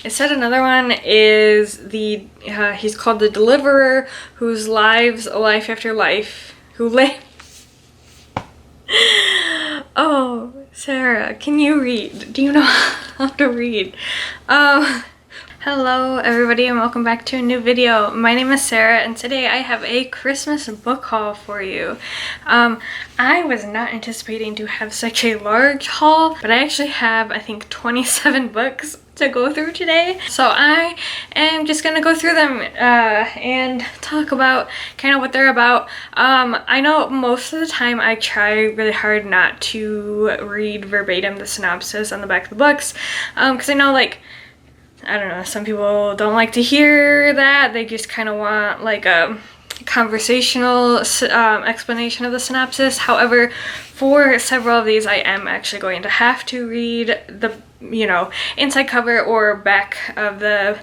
I said another one is he's called The Deliverer, whose lives a life after life, Oh, Sarah, can you read? Do you know how to read? Hello everybody and welcome back to a new video. My name is Sarah and today I have a Christmas book haul for you. I was not anticipating to have such a large haul, but I actually have, I think, 27 books to go through today. So I am just gonna go through them and talk about kind of what they're about. I know most of the time I try really hard not to read verbatim the synopsis on the back of the books, because I know, like, I don't know, some people don't like to hear that. They just kind of want like a conversational explanation of the synopsis. However, for several of these I am actually going to have to read the, inside cover or back of the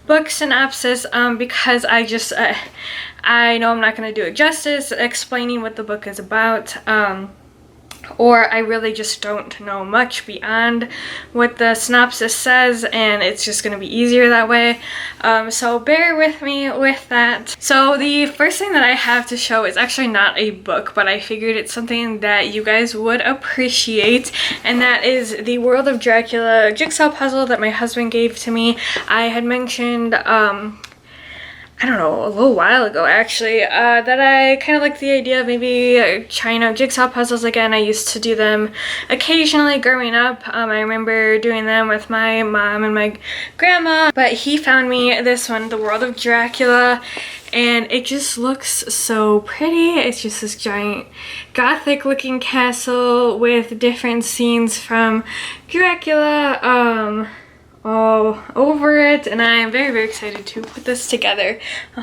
book synopsis, because I know I'm not going to do it justice explaining what the book is about. Or I really just don't know much beyond what the synopsis says, and it's just going to be easier that way. So bear with me with that. So the first thing that I have to show is actually not a book, but I figured it's something that you guys would appreciate, and that is the World of Dracula jigsaw puzzle that my husband gave to me. I had mentioned, I don't know, a little while ago actually, that I kind of like the idea of maybe trying out jigsaw puzzles again. I used to do them occasionally growing up. I remember doing them with my mom and my grandma, but he found me this one, The World of Dracula, and it just looks so pretty. It's just this giant gothic looking castle with different scenes from Dracula, all over it, and I am very, very excited to put this together.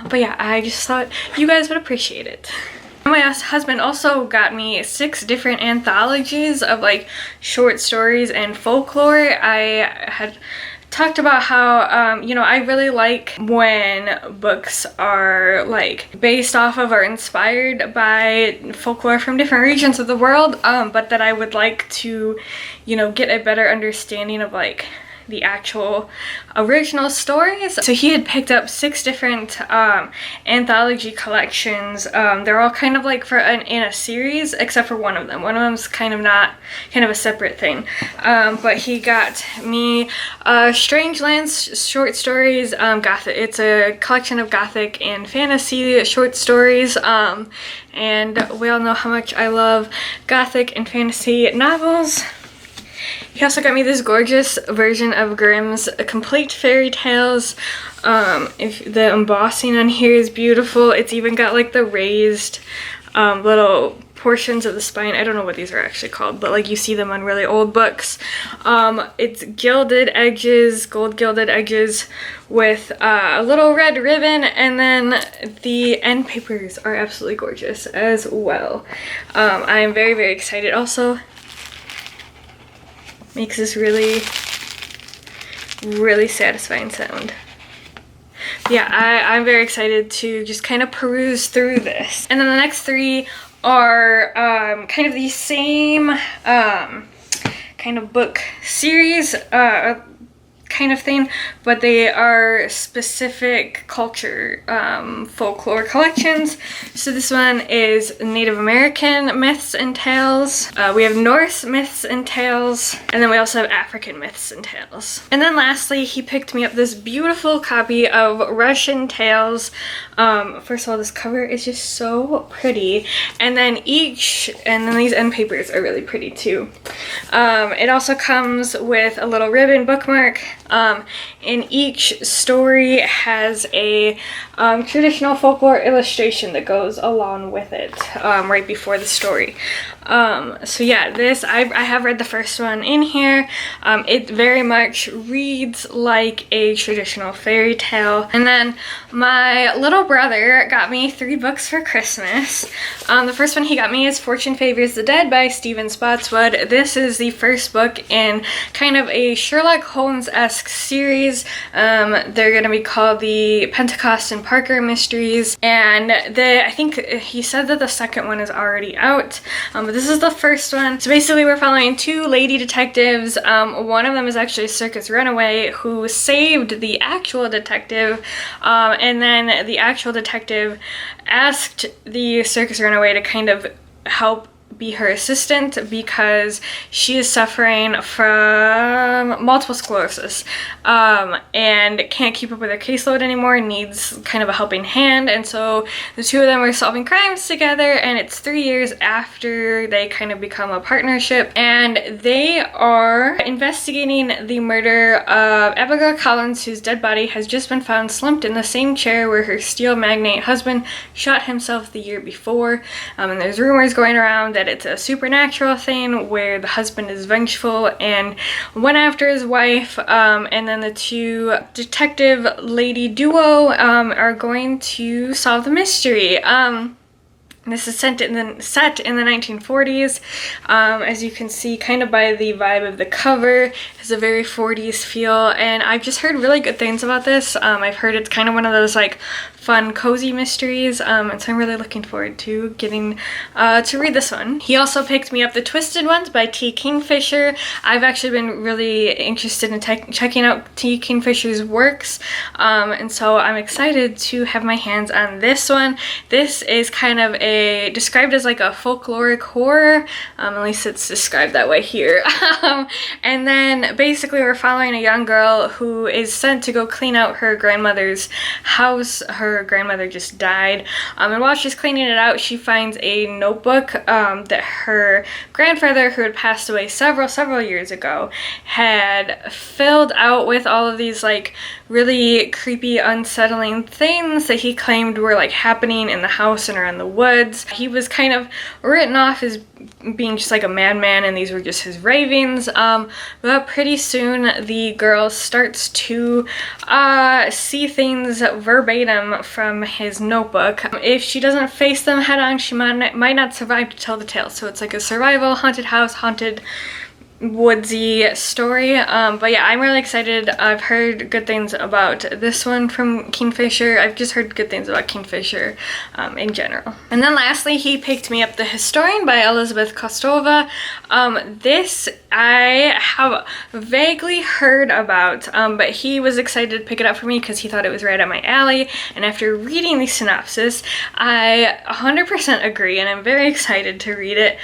But yeah, I just thought you guys would appreciate it. My husband also got me 6 different anthologies of like short stories and folklore. I had talked about how, I really like when books are like based off of or inspired by folklore from different regions of the world, but that I would like to, get a better understanding of like the actual original stories. So he had picked up 6 different anthology collections. They're all kind of like in a series, except for one of them. One of them's kind of a separate thing. But he got me Strange Lands short stories. It's a collection of gothic and fantasy short stories. And we all know how much I love gothic and fantasy novels. He also got me this gorgeous version of Grimm's Complete Fairy Tales. If the embossing on here is beautiful. It's even got like the raised little portions of the spine. I don't know what these are actually called, but like you see them on really old books. It's gilded edges, gold gilded edges with a little red ribbon, and then the end papers are absolutely gorgeous as well. I am very, very excited. Also, makes this really, really satisfying sound. Yeah, I'm very excited to just kind of peruse through this. And then the next 3 are kind of the same kind of book series kind of thing, but they are specific culture folklore collections. So this one is Native American myths and tales. We have Norse myths and tales, and then we also have African myths and tales. And then lastly, he picked me up this beautiful copy of Russian tales. First of all, this cover is just so pretty, and then these end papers are really pretty too. It also comes with a little ribbon bookmark. And each story has a traditional folklore illustration that goes along with it right before the story. So yeah, I have read the first one in here. It very much reads like a traditional fairy tale. And then my little brother got me 3 books for Christmas. The first one he got me is Fortune Favors the Dead by Stephen Spotswood. This is the first book in kind of a Sherlock Holmes-esque Mystery-esque series. They're gonna be called the Pentecost and Parker Mysteries, and I think he said that the second one is already out, but this is the first one. So basically we're following two lady detectives. One of them is actually a circus runaway who saved the actual detective, and then the actual detective asked the circus runaway to kind of help be her assistant because she is suffering from multiple sclerosis, and can't keep up with her caseload anymore, needs kind of a helping hand. And so the two of them are solving crimes together, and it's 3 years after they kind of become a partnership, and they are investigating the murder of Abigail Collins, whose dead body has just been found slumped in the same chair where her steel magnate husband shot himself the year before. And there's rumors going around that it's a supernatural thing where the husband is vengeful and went after his wife, and then the two detective lady duo are going to solve the mystery. This is set in the 1940s. As you can see kind of by the vibe of the cover, it has a very 40s feel, and I've just heard really good things about this. I've heard it's kind of one of those like fun, cozy mysteries, and so I'm really looking forward to getting to read this one. He also picked me up The Twisted Ones by T. Kingfisher. I've actually been really interested in checking out T. Kingfisher's works, and so I'm excited to have my hands on this one. This is kind of described as like a folkloric horror, at least it's described that way here. And then basically we're following a young girl who is sent to go clean out her grandmother's house. Her grandmother just died, and while she's cleaning it out, she finds a notebook that her grandfather, who had passed away several years ago, had filled out with all of these like really creepy, unsettling things that he claimed were like happening in the house and around the woods. He was kind of written off as being just like a madman, and these were just his ravings, but pretty soon the girl starts to see things verbatim from his notebook. If she doesn't face them head on, she might not survive to tell the tale. So it's like a survival, haunted house, haunted woodsy story, but yeah, I'm really excited. I've heard good things about this one from Kingfisher. I've just heard good things about Kingfisher in general. And then lastly, he picked me up The Historian by Elizabeth Kostova. This I have vaguely heard about, but he was excited to pick it up for me because he thought it was right up my alley, and after reading the synopsis, I 100% agree, and I'm very excited to read it.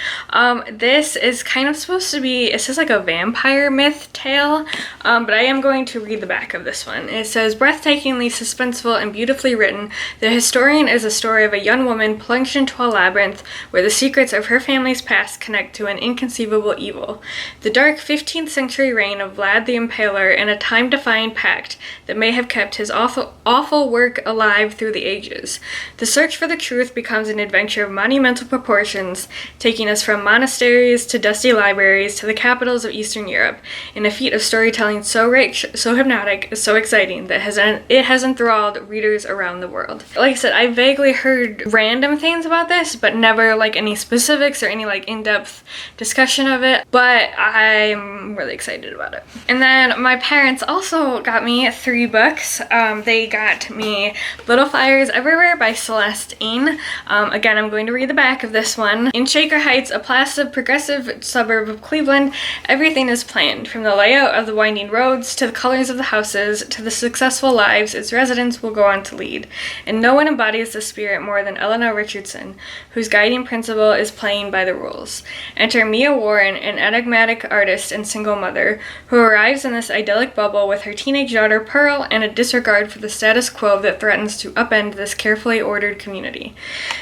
This is kind of supposed to be, it says like a vampire myth tale, but I am going to read the back of this one. It says, breathtakingly suspenseful and beautifully written, The Historian is a story of a young woman plunged into a labyrinth where the secrets of her family's past connect to an inconceivable evil. The dark 15th century reign of Vlad the Impaler and a time-defying pact that may have kept his awful work alive through the ages. The search for the truth becomes an adventure of monumental proportions, taking us from monasteries to dusty libraries to the capitals of Eastern Europe, in a feat of storytelling so rich, so hypnotic, so exciting that it has enthralled readers around the world. Like I said, I vaguely heard random things about this, but never like any specifics or any like in-depth discussion of it, but I'm really excited about it. And then my parents also got me 3 books. They got me Little Fires Everywhere by Celeste Ng. Again, I'm going to read the back of this one. In Shaker Heights, a placid, progressive suburb of Cleveland, everything is planned, from the layout of the winding roads to the colors of the houses to the successful lives its residents will go on to lead. And no one embodies the spirit more than Eleanor Richardson, whose guiding principle is playing by the rules. Enter Mia Warren, an enigmatic artist and single mother, who arrives in this idyllic bubble with her teenage daughter Pearl and a disregard for the status quo that threatens to upend this carefully ordered community.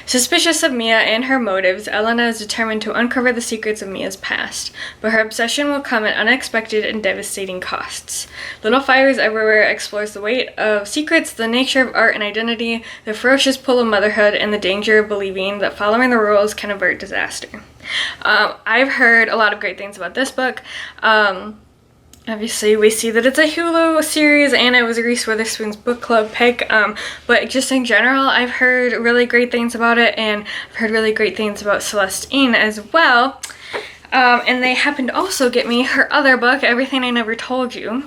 Suspicious of Mia and her motives, Elena is determined to uncover the secrets of Mia's past, but her obsession will come at unexpected and devastating costs. Little Fires Everywhere explores the weight of secrets, the nature of art and identity, the ferocious pull of motherhood, and the danger of believing that following the rules can avert disaster. I've heard a lot of great things about this book. Obviously, we see that it's a Hulu series, and it was Reese Witherspoon's book club pick, but just in general, I've heard really great things about it, and I've heard really great things about Celeste Ng as well. And they happened to also get me her other book, Everything I Never Told You.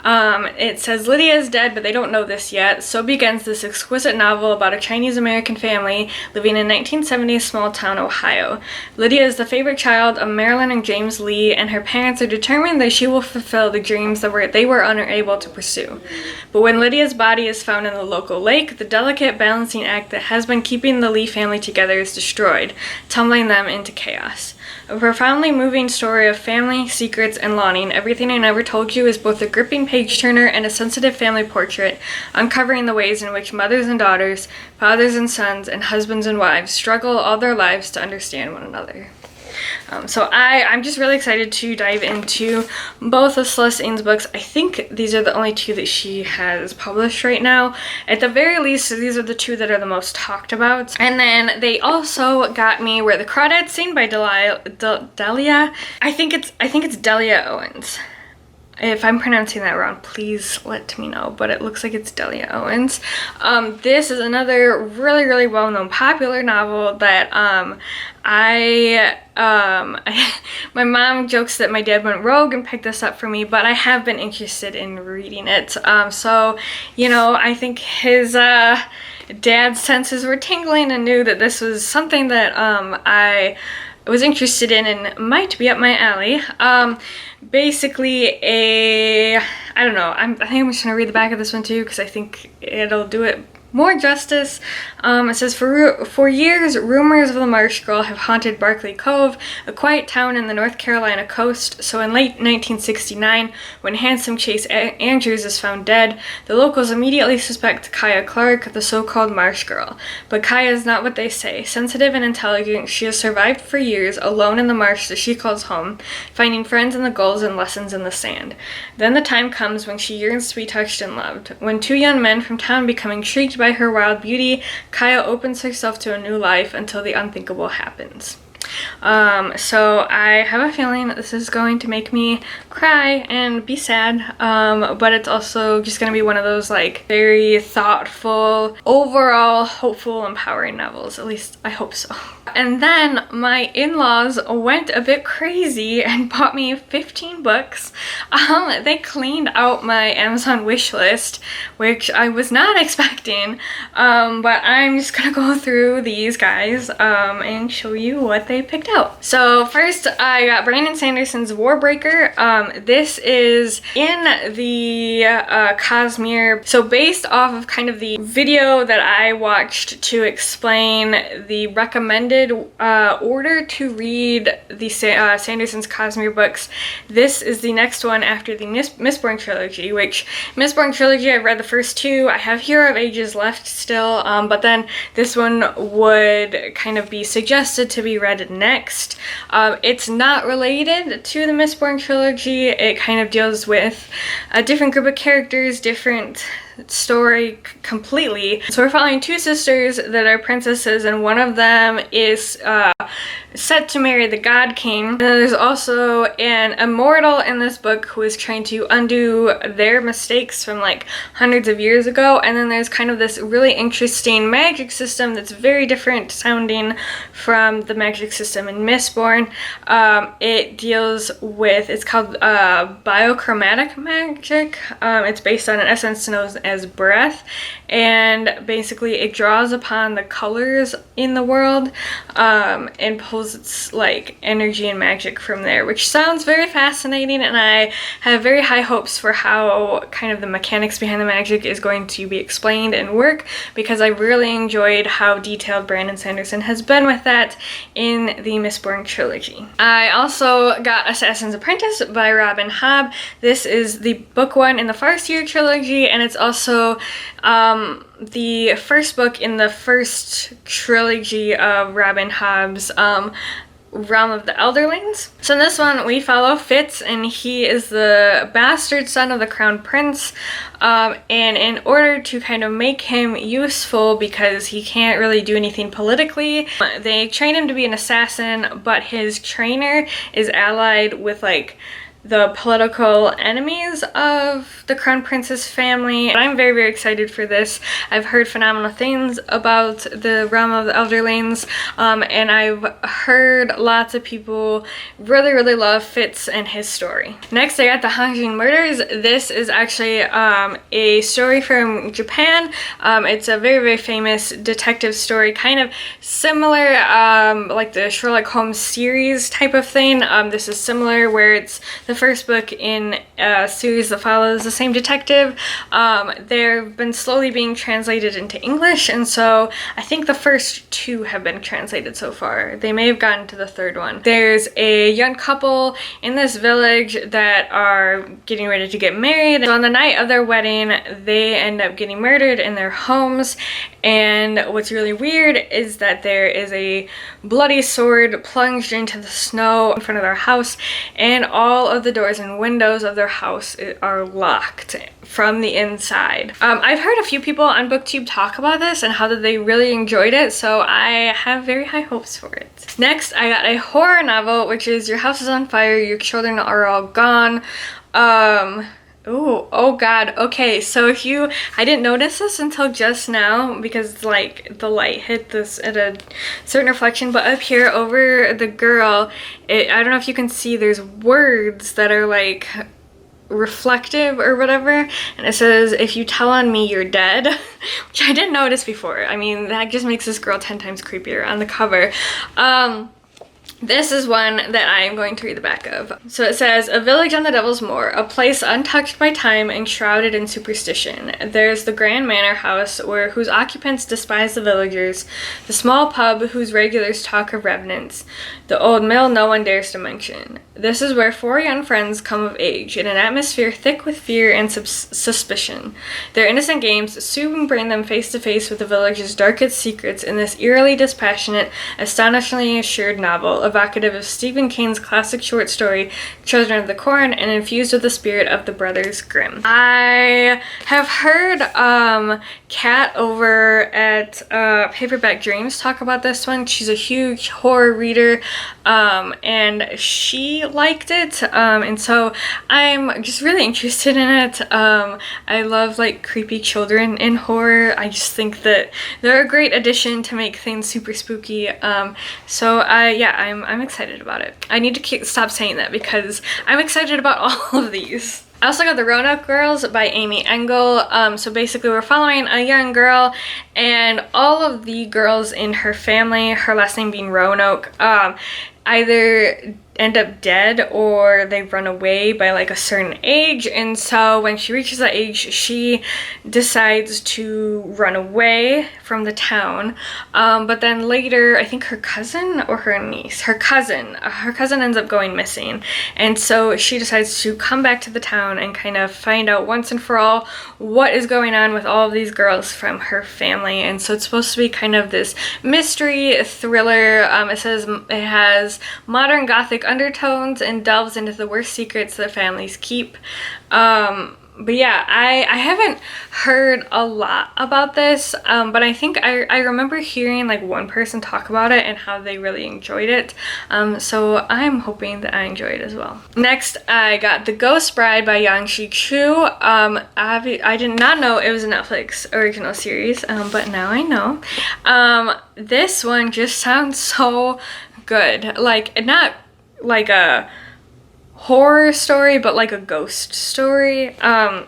It says Lydia is dead, but they don't know this yet. So begins this exquisite novel about a Chinese-American family living in 1970s small town Ohio. Lydia is the favorite child of Marilyn and James Lee, and her parents are determined that she will fulfill the dreams that they were unable to pursue. But when Lydia's body is found in the local lake, the delicate balancing act that has been keeping the Lee family together is destroyed, tumbling them into chaos. A profoundly moving story of family, secrets, and longing, Everything I Never Told You is both a gripping page-turner and a sensitive family portrait, uncovering the ways in which mothers and daughters, fathers and sons, and husbands and wives struggle all their lives to understand one another. So I'm just really excited to dive into both of Celeste Ng's books. I think these are the only two that she has published right now. At the very least, these are the two that are the most talked about. And then they also got me Where the Crawdads Sing by Delia. I think it's Delia Owens. If I'm pronouncing that wrong, please let me know, but it looks like it's Delia Owens. This is another really, really well-known popular novel that my mom jokes that my dad went rogue and picked this up for me, but I have been interested in reading it. So, you know, I think his dad's senses were tingling and knew that this was something that I was interested in and might be up my alley. Basically I don't know, I think I'm just gonna read the back of this one too because I think it'll do it more justice. It says, for years, rumors of the Marsh Girl have haunted Barkley Cove, a quiet town in the North Carolina coast. So in late 1969, when handsome Chase Andrews is found dead, the locals immediately suspect Kaya Clark, the so-called Marsh Girl. But Kaya is not what they say. Sensitive and intelligent, she has survived for years, alone in the marsh that she calls home, finding friends in the gulls and lessons in the sand. Then the time comes when she yearns to be touched and loved. When two young men from town become intrigued by her wild beauty, Kaya opens herself to a new life until the unthinkable happens. So I have a feeling that this is going to make me cry and be sad, but it's also just going to be one of those like very thoughtful, overall hopeful, empowering novels. At least I hope so. And then my in-laws went a bit crazy and bought me 15 books. They cleaned out my Amazon wish list, which I was not expecting, but I'm just gonna go through these guys and show you what they picked out. So first I got Brandon Sanderson's Warbreaker. This is in the Cosmere, so based off of kind of the video that I watched to explain the recommended order to read the Sanderson's Cosmere books. This is the next one after the Mistborn trilogy, which Mistborn trilogy, I've read the first two. I have Hero of Ages left still, but then this one would kind of be suggested to be read next. It's not related to the Mistborn trilogy. It kind of deals with a different group of characters, different story completely. So we're following two sisters that are princesses, and one of them is set to marry the God King. And then there's also an immortal in this book who is trying to undo their mistakes from like hundreds of years ago. And then there's kind of this really interesting magic system that's very different sounding from the magic system in Mistborn. It deals with, it's called biochromatic magic. It's based on an essence known as breath, and basically it draws upon the colors in the world and pulls its like energy and magic from there, which sounds very fascinating, and I have very high hopes for how kind of the mechanics behind the magic is going to be explained and work, because I really enjoyed how detailed Brandon Sanderson has been with that in the Mistborn trilogy. I also got Assassin's Apprentice by Robin Hobb. This is the book one in the Farseer trilogy, and it's also the first book in the first trilogy of Robin Hobb's Realm of the Elderlings. So in this one we follow Fitz, and he is the bastard son of the crown prince, and in order to kind of make him useful, because he can't really do anything politically, they train him to be an assassin, but his trainer is allied with like the political enemies of the Crown Prince's family. But I'm very, very excited for this. I've heard phenomenal things about the realm of the Elderlanes, and I've heard lots of people really, really love Fitz and his story. Next, I got the Hanjing Murders. This is actually a story from Japan. It's a very, very famous detective story, kind of similar like the Sherlock Holmes series type of thing. This is similar, where it's the first book in a series that follows the same detective. They've been slowly being translated into English, and so I think the first two have been translated so far. They may have gotten to the third one. There's a young couple in this village that are getting ready to get married. So on the night of their wedding, they end up getting murdered in their homes, and what's really weird is that there is a bloody sword plunged into the snow in front of their house, and all of the doors and windows of their house are locked from the inside. I've heard a few people on BookTube talk about this and how that they really enjoyed it, so I have very high hopes for it. Next, I got a horror novel, which is Your House is on Fire, Your Children Are All Gone. Oh god, okay, so I didn't notice this until just now because like the light hit this at a certain reflection, but up here over the girl, I don't know if you can see, there's words that are like reflective or whatever, and it says, "If you tell on me, you're dead," which I didn't notice before. I mean, that just makes this girl 10 times creepier on the cover. This is one that I am going to read the back of. So it says, "A village on the Devil's Moor, a place untouched by time and shrouded in superstition. There's the grand manor house whose occupants despise the villagers, the small pub whose regulars talk of revenants, the old mill no one dares to mention. This is where 4 young friends come of age, in an atmosphere thick with fear and suspicion. Their innocent games soon bring them face to face with the village's darkest secrets in this eerily dispassionate, astonishingly assured novel, evocative of Stephen King's classic short story, Children of the Corn, and infused with the spirit of the Brothers Grimm." I have heard Kat over at Paperback Dreams talk about this one. She's a huge horror reader, and she liked it, and so I'm just really interested in it. I love like creepy children in horror. I just think that they're a great addition to make things super spooky. Yeah, I'm excited about it. I need to stop saying that because I'm excited about all of these. I also got the Roanoke Girls by Amy Engel. So basically we're following a young girl, and all of the girls in her family, her last name being Roanoke, either end up dead or they run away by like a certain age, and so when she reaches that age, she decides to run away from the town, but then later, I think her cousin or her niece, her cousin ends up going missing, and so she decides to come back to the town and kind of find out once and for all what is going on with all of these girls from her family. And so it's supposed to be kind of this mystery thriller. It says it has modern gothic undertones and delves into the worst secrets that families keep. But yeah, I haven't heard a lot about this, but I think I remember hearing like one person talk about it and how they really enjoyed it, so I'm hoping that I enjoy it as well. Next, I got The Ghost Bride by Yang Shi-Chu. I did not know it was a Netflix original series, but now I know. This one just sounds so good, like not like a horror story, but like a ghost story. I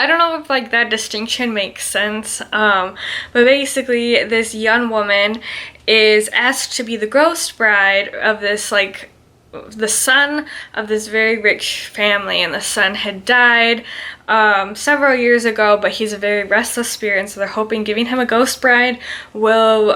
don't know if like that distinction makes sense, but basically this young woman is asked to be the ghost bride of this like the son of this very rich family, and the son had died several years ago, but he's a very restless spirit, and so they're hoping giving him a ghost bride will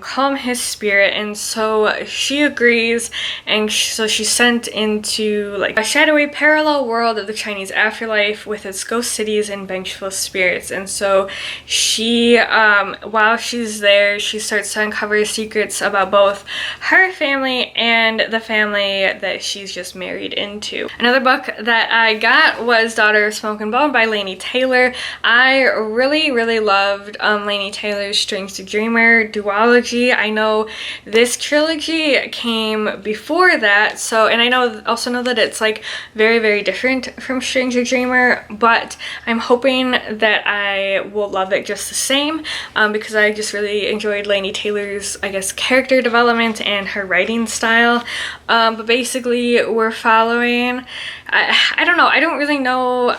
calm his spirit, and so she agrees, and so she's sent into like a shadowy parallel world of the Chinese afterlife with its ghost cities and vengeful spirits. And so she while she's there, she starts to uncover secrets about both her family and the family that she's just married into. Another book that I got was Daughter of Smoke and Bound by Laini Taylor. I really loved Laini Taylor's Strange the Dreamer duology. I know this trilogy came before that, so, and I also know that it's like very different from Strange the Dreamer, but I'm hoping that I will love it just the same, because I just really enjoyed Laini Taylor's, I guess, character development and her writing style. But basically we're following, I don't know, I don't really know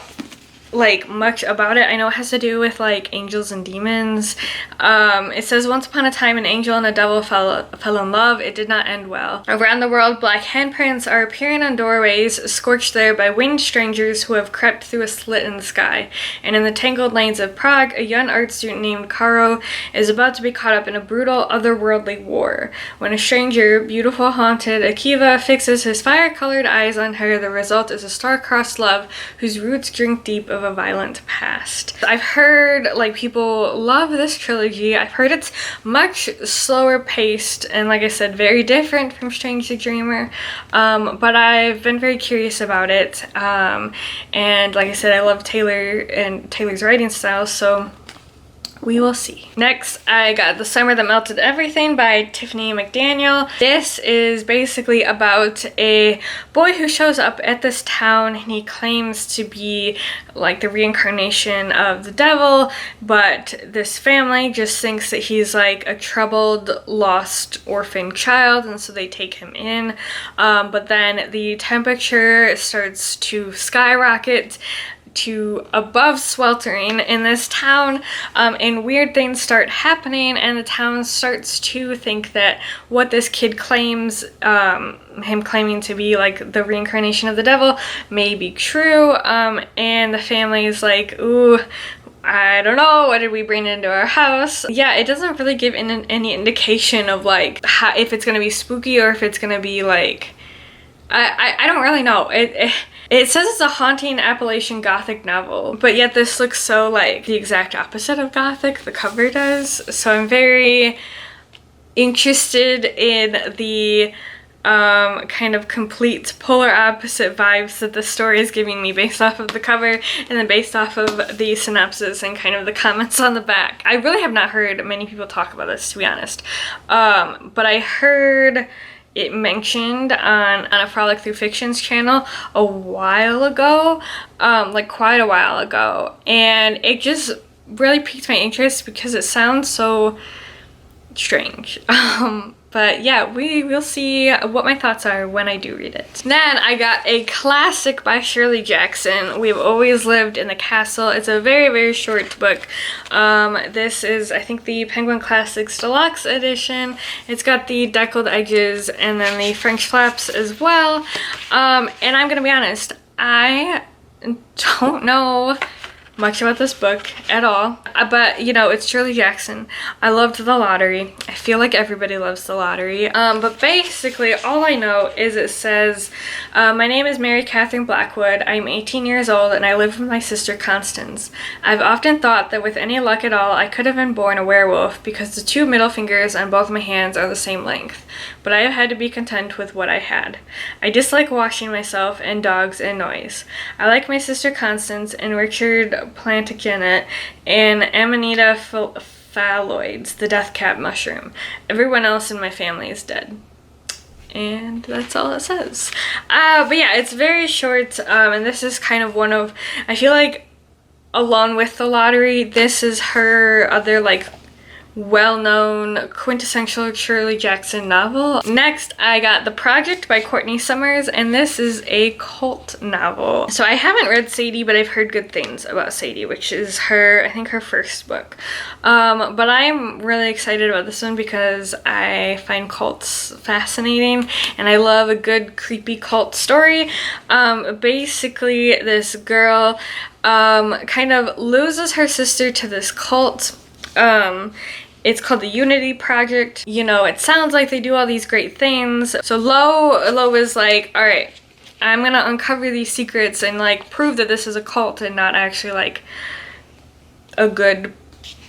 like much about it. I know it has to do with like angels and demons. It says, once upon a time an angel and a devil fell in love. It did not end well. Around the world, black handprints are appearing on doorways, scorched there by winged strangers who have crept through a slit in the sky. And in the tangled lanes of Prague, a young art student named Karo is about to be caught up in a brutal otherworldly war. When a stranger, beautiful, haunted Akiva, fixes his fire-colored eyes on her, the result is a star-crossed love whose roots drink deep of a violent past. I've heard like people love this trilogy. I've heard it's much slower paced and, like I said, very different from Strange the Dreamer, but I've been very curious about it, and like I said, I love Taylor and Taylor's writing style, so we will see. Next, I got The Summer That Melted Everything by Tiffany McDaniel. This is basically about a boy who shows up at this town and he claims to be like the reincarnation of the devil, but this family just thinks that he's like a troubled, lost, orphan child, and so they take him in. But then the temperature starts to skyrocket to above sweltering in this town, and weird things start happening, and the town starts to think that what this kid claims, him claiming to be like the reincarnation of the devil, may be true, and the family is like, ooh, I don't know, what did we bring into our house? Yeah, it doesn't really give any indication of like if it's gonna be spooky or if it's gonna be like, I don't really know. It says it's a haunting Appalachian Gothic novel, but yet this looks so like the exact opposite of Gothic, the cover does. So I'm very interested in the kind of complete polar opposite vibes that the story is giving me based off of the cover and then based off of the synopsis and kind of the comments on the back. I really have not heard many people talk about this, to be honest, but I heard it mentioned on a Frolic Through Fictions channel a while ago, like quite a while ago, and it just really piqued my interest because it sounds so strange. But yeah, we will see what my thoughts are when I do read it. Then I got a classic by Shirley Jackson, We've Always Lived in the Castle. It's a very short book. This is, I think, the Penguin Classics Deluxe edition. It's got the deckled edges and then the French flaps as well. And I'm gonna be honest, I don't know much about this book at all, but you know, it's Shirley Jackson. I loved The Lottery. I feel like everybody loves The Lottery, but basically all I know is it says, my name is Mary Catherine Blackwood. I'm 18 years old and I live with my sister Constance. I've often thought that with any luck at all I could have been born a werewolf because the two middle fingers on both my hands are the same length, but I have had to be content with what I had. I dislike washing myself and dogs and noise. I like my sister Constance and Richard Plantagenet and Amanita phalloides, the death cap mushroom. Everyone else in my family is dead. And that's all it says. But yeah, it's very short, and this is kind of one of, I feel like, along with The Lottery, this is her other like well-known quintessential Shirley Jackson novel. Next, I got The Project by Courtney Summers, and this is a cult novel. So I haven't read Sadie, but I've heard good things about Sadie, which is her, I think, her first book. But I'm really excited about this one because I find cults fascinating, and I love a good creepy cult story. Basically, this girl kind of loses her sister to this cult. It's called the Unity Project. You know, it sounds like they do all these great things. So Lo is like, all right, I'm gonna uncover these secrets and like prove that this is a cult and not actually like a good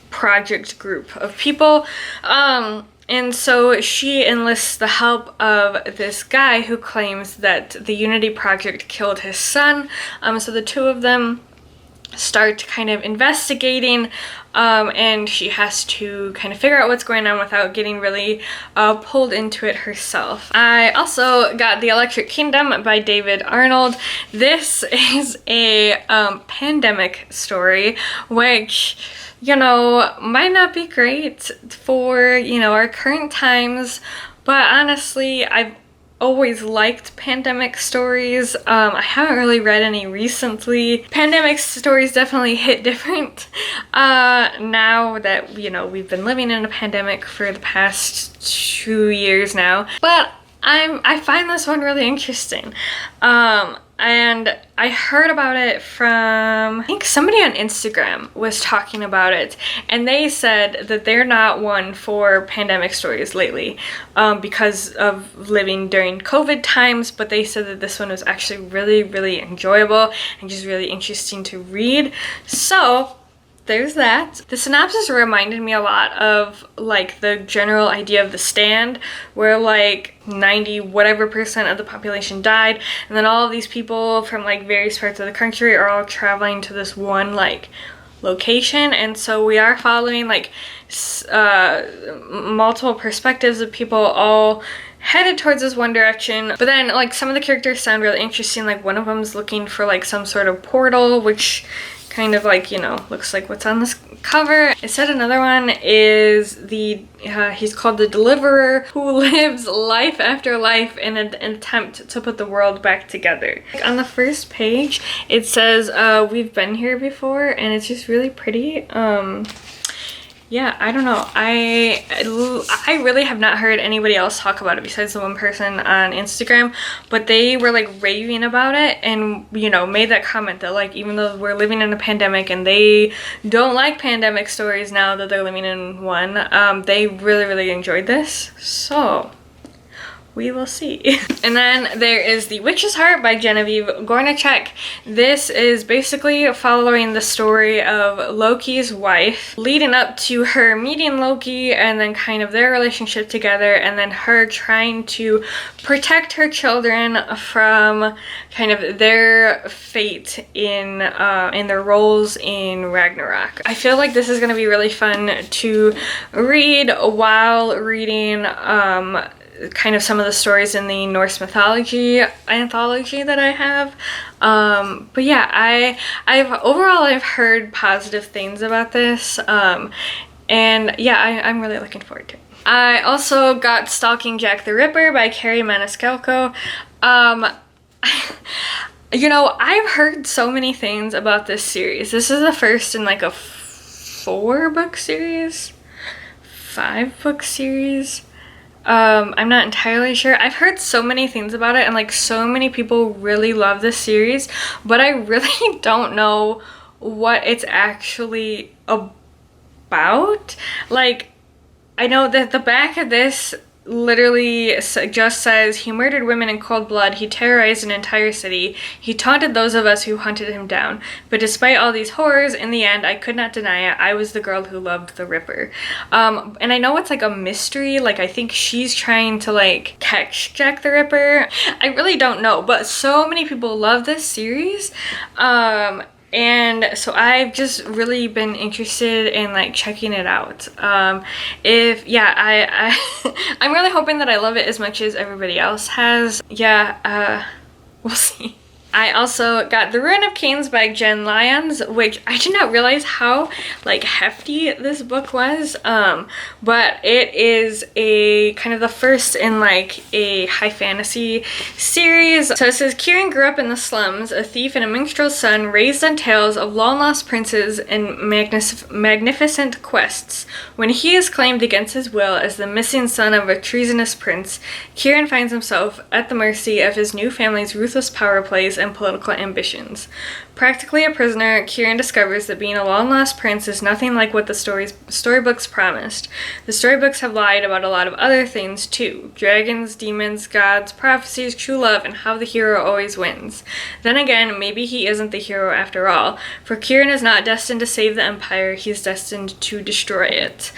project group of people. And so she enlists the help of this guy who claims that the Unity Project killed his son. So the two of them start kind of investigating, and she has to kind of figure out what's going on without getting really pulled into it herself. I also got The Electric Kingdom by David Arnold. This is a pandemic story, which, you know, might not be great for, you know, our current times, but honestly, I've always liked pandemic stories. I haven't really read any recently. Pandemic stories definitely hit different now that, you know, we've been living in a pandemic for the past 2 years now. But I find this one really interesting. And I heard about it from, I think somebody on Instagram was talking about it, and they said that they're not one for pandemic stories lately because of living during COVID times, but they said that this one was actually really, really enjoyable and just really interesting to read. So there's that. The synopsis reminded me a lot of like the general idea of The Stand, where like 90 whatever percent of the population died, and then all of these people from like various parts of the country are all traveling to this one like location, and so we are following like multiple perspectives of people all headed towards this one direction. But then like some of the characters sound really interesting. Like one of them is looking for like some sort of portal, which kind of like, you know, looks like what's on this cover. It said another one is he's called the Deliverer, who lives life after life in an attempt to put the world back together. Like on the first page, it says, we've been here before, and it's just really pretty. Yeah, I don't know. I really have not heard anybody else talk about it besides the one person on Instagram, but they were like raving about it and, you know, made that comment that like even though we're living in a pandemic and they don't like pandemic stories now that they're living in one, they really, really enjoyed this. So we will see. And then there is The Witch's Heart by Genevieve Gornichek. This is basically following the story of Loki's wife, leading up to her meeting Loki and then kind of their relationship together, and then her trying to protect her children from kind of their fate in their roles in Ragnarok. I feel like this is going to be really fun to read while reading kind of some of the stories in the Norse mythology anthology that I have. But yeah, I've heard positive things about this, and yeah, I'm really looking forward to it. I also got Stalking Jack the Ripper by Carrie Maniscalco. You know, I've heard so many things about this series. This is the first in like a 4-book series, 5-book series. I'm not entirely sure. I've heard so many things about it, and like so many people really love this series, but I really don't know what it's actually about. Like, I know that the back of this literally just says, he murdered women in cold blood, he terrorized an entire city, he taunted those of us who hunted him down, but despite all these horrors, in the end I could not deny it, I was the girl who loved the Ripper. And I know it's like a mystery, like I think she's trying to like catch Jack the Ripper. I really don't know, but so many people love this series, and so I've just really been interested in like checking it out. I'm really hoping that I love it as much as everybody else has. Yeah, we'll see. I also got The Ruin of Kings by Jen Lyons, which I did not realize how like hefty this book was, but it is a kind of the first in like a high fantasy series. So it says, Kieran grew up in the slums, a thief and a minstrel's son, raised on tales of long-lost princes and magnificent quests. When he is claimed against his will as the missing son of a treasonous prince, Kieran finds himself at the mercy of his new family's ruthless power plays and political ambitions. Practically a prisoner, Kieran discovers that being a long-lost prince is nothing like what the storybooks promised. The storybooks have lied about a lot of other things too. Dragons, demons, gods, prophecies, true love, and how the hero always wins. Then again, maybe he isn't the hero after all, for Kieran is not destined to save the Empire, he's destined to destroy it.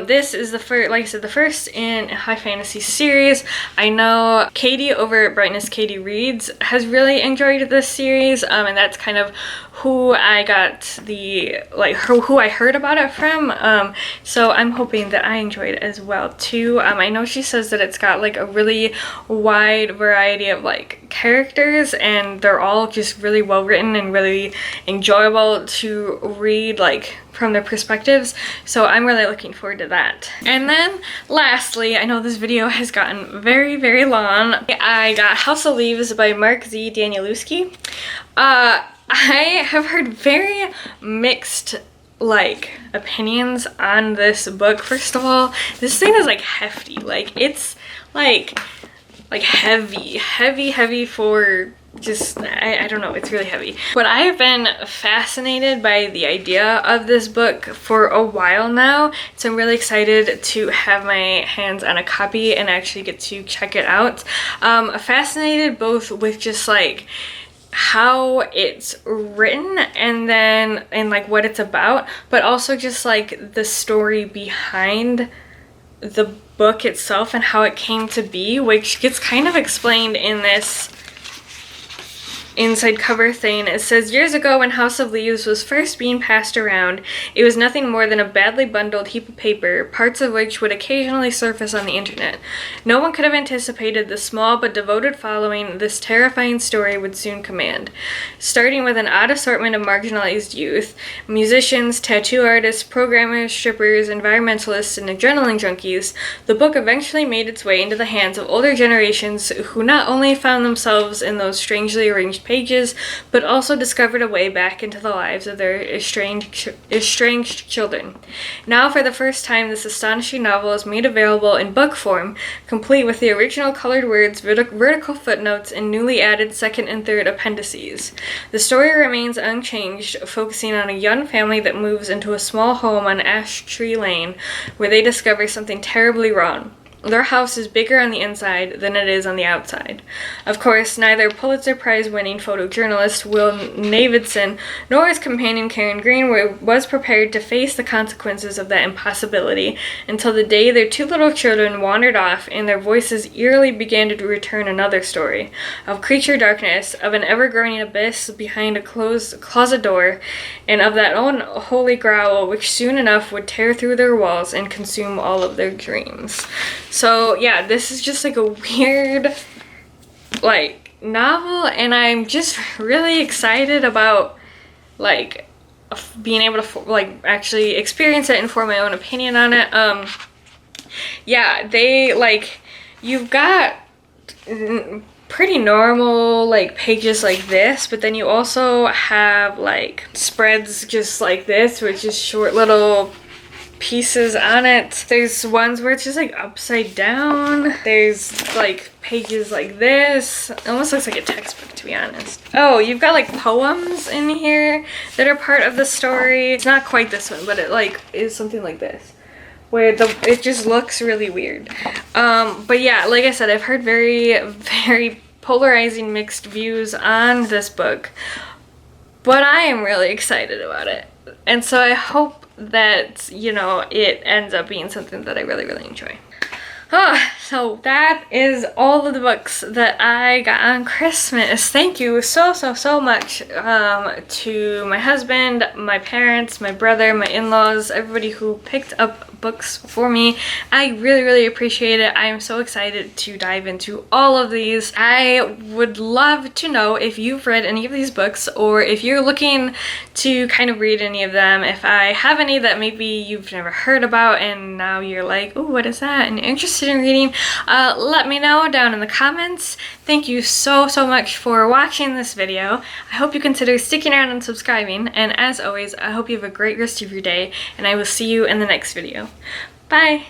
This is the first, like I said, the first in a high fantasy series. I know Katie over at Brightness Katie Reads has really enjoyed this series, and that's kind of who I got who I heard about it from. So I'm hoping that I enjoyed it as well too. I know she says that it's got like a really wide variety of like characters, and they're all just really well written and really enjoyable to read like from their perspectives, so I'm really looking forward to that. And then lastly, I know this video has gotten very long, I got House of Leaves by Mark Z. Danielewski. I have heard very mixed like opinions on this book. First of all, this thing is like hefty, like it's like heavy for just, I don't know, it's really heavy. But I have been fascinated by the idea of this book for a while now, so I'm really excited to have my hands on a copy and actually get to check it out. Fascinated both with just like how it's written and like what it's about, but also just like the story behind the book itself and how it came to be, which gets kind of explained in this inside cover thing. It says, years ago when House of Leaves was first being passed around, it was nothing more than a badly bundled heap of paper, parts of which would occasionally surface on the internet. No one could have anticipated the small but devoted following this terrifying story would soon command. Starting with an odd assortment of marginalized youth, musicians, tattoo artists, programmers, strippers, environmentalists, and adrenaline junkies, the book eventually made its way into the hands of older generations who not only found themselves in those strangely arranged pages, but also discovered a way back into the lives of their estranged children. Now, for the first time, this astonishing novel is made available in book form, complete with the original colored words, vertical footnotes, and newly added second and third appendices. The story remains unchanged, focusing on a young family that moves into a small home on Ash Tree Lane, where they discover something terribly wrong. Their house is bigger on the inside than it is on the outside. Of course, neither Pulitzer Prize-winning photojournalist Will Navidson nor his companion Karen Greenwood was prepared to face the consequences of that impossibility until the day their two little children wandered off and their voices eerily began to return another story of creature darkness, of an ever-growing abyss behind a closed closet door, and of that unholy growl which soon enough would tear through their walls and consume all of their dreams. So yeah, this is just like a weird like novel, and I'm just really excited about like being able to like actually experience it and form my own opinion on it. Yeah, they like, you've got pretty normal like pages like this, but then you also have like spreads just like this, which is short little pieces on it. There's ones where it's just like upside down. There's like pages like this. It almost looks like a textbook, to be honest. Oh, you've got like poems in here that are part of the story. It's not quite this one, but it like is something like this, where it just looks really weird. But yeah, like I said, I've heard very polarizing mixed views on this book, but I am really excited about it. And so I hope that, you know, it ends up being something that I really enjoy. So that is all of the books that I got on Christmas. Thank you so much to my husband, my parents, my brother, my in-laws, everybody who picked up books for me. I really appreciate it. I am so excited to dive into all of these. I would love to know if you've read any of these books, or if you're looking to kind of read any of them. If I have any that maybe you've never heard about and now you're like, oh, what is that, and you're interested in reading, let me know down in the comments. Thank you so much for watching this video. I hope you consider sticking around and subscribing, and as always, I hope you have a great rest of your day, and I will see you in the next video. Bye!